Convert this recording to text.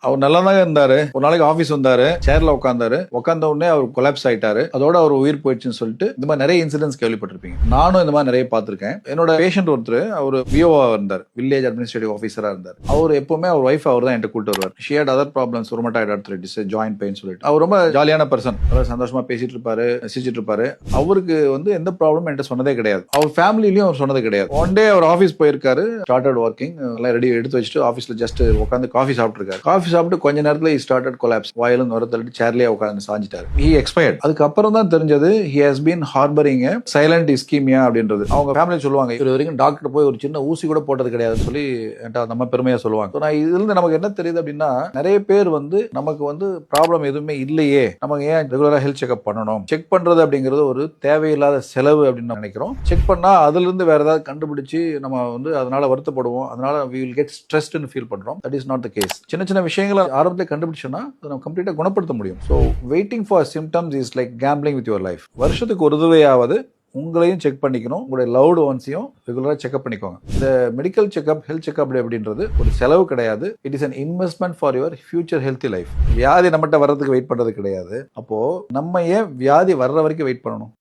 அவர் நல்லா தான் இருந்தாரு. ஒரு நாளைக்கு ஆபீஸ் வந்தாரு, சேர்ல உட்கார்ந்தாரு. உட்கார்ந்த உடனே அவர் கொலாப்ஸ் ஆயிட்டாரு. அதோட அவர் உயிர் போயிடுச்சுன்னு சொல்லிட்டு இந்த மாதிரி நிறைய இன்சிடென்ட்ஸ் கேள்விப்பட்டிருப்பீங்க. நானும் இந்த மாதிரி நிறைய பார்த்திருக்கேன். என்னோட பேஷண்ட் ஒருத்தர், அவர் விஓவா இருந்தார், வில்லேஜ் அட்மினிஸ்ட்ரேட்டிவ் ஆஃபீஸரா இருந்தார். அவர் எப்பவுமே அவர் வைஃப் அவர் தான் என்கிட்ட கூட்டு வருவார். She had other problems, rheumatoid arthritis, joint pain சொல்லிட்டு. அவர் ரொம்ப ஜாலியான பர்சன், சந்தோஷமா பேசிட்டு இருப்பாரு, சிரிச்சிட்டு இருப்பாரு. அவருக்கு எந்த ப்ராப்ளமும் என்கிட்ட சொன்னதே கிடையாது. அவர் ஃபேமிலிலையும் அவர் சொன்னது கிடையாது. ஒன் டே அவர் ஆஃபீஸ் போயிருக்காரு, ஸ்டார்டட் ஒர்க்கிங், எல்லாம் ரெடி எடுத்து வச்சுட்டு ஆஃபீஸ்ல ஜஸ்ட் உட்காந்து காஃபி சாப்பிட்டுருக்காரு. காஃபி சாப்பிட்டு கொஞ்ச நேரத்துல he started collapse. வாயிலும் நுர தள்ளிட்டு சேர்லயே உட்கார்ந்து சாஞ்சிட்டாரு. he expired. அதுக்கப்புறம் தான் தெரிஞ்சது he has been harboring a silent ischemia அப்படின்றது. அவங்க ஃபேமிலி சொல்லுவாங்க, இது வரைக்கும் டாக்டர் போய் ஒரு சின்ன ஊசி கூட போட்டது கிடையாதுன்னு சொல்லி என்கிட்ட நம்ம பெருமையா சொல்லுவாங்க. நான் இதுல இருந்து நமக்கு என்ன தெரியுது அப்படின்னா, நிறைய பேர் நமக்கு ப்ராப்ளம் எதுவுமே இல்லையே, நமக்கு ஏன் ரெகுலரா ஹெல்த் செக்அப் பண்ணணும், செக் பண்றது அப்படிங்கிறது ஒரு தேவையில்லாத செலவு அப்படின்னு நினைக்கிறோம். செக் பண்ணா அதுல இருந்து வேற ஏதாவது கண்டுபிடிச்சு நம்ம அதனால வருத்தப்படுவோம், அதனால we will get stressed and feel பண்றோம். that is not the case. சின்ன சின்ன விஷயங்களை ஆரம்பத்தில் கண்டுபிடிச்சோன்னா நம்ம கம்ப்ளீட்டா குணப்படுத்த முடியும். So waiting for symptoms is like gambling with your life. வருஷத்துக்கு ஒரு தடவையாவது உங்களையும் செக் பண்ணிக்கணும், உங்களுடைய லவ்டு ஒன்ஸையும் ரெகுலராக செக்அப் பண்ணிக்கோங்க. இந்த மெடிக்கல் செக்அப், ஹெல்த் செக்அப் அப்படின்றது ஒரு செலவு கிடையாது. It is an investment for your future healthy life. வியாதி நம்மகிட்ட வர்றதுக்கு வெயிட் பண்றது கிடையாது. அப்போ நம்ம ஏன் வியாதி வர்ற வரைக்கும் வெயிட் பண்ணணும்?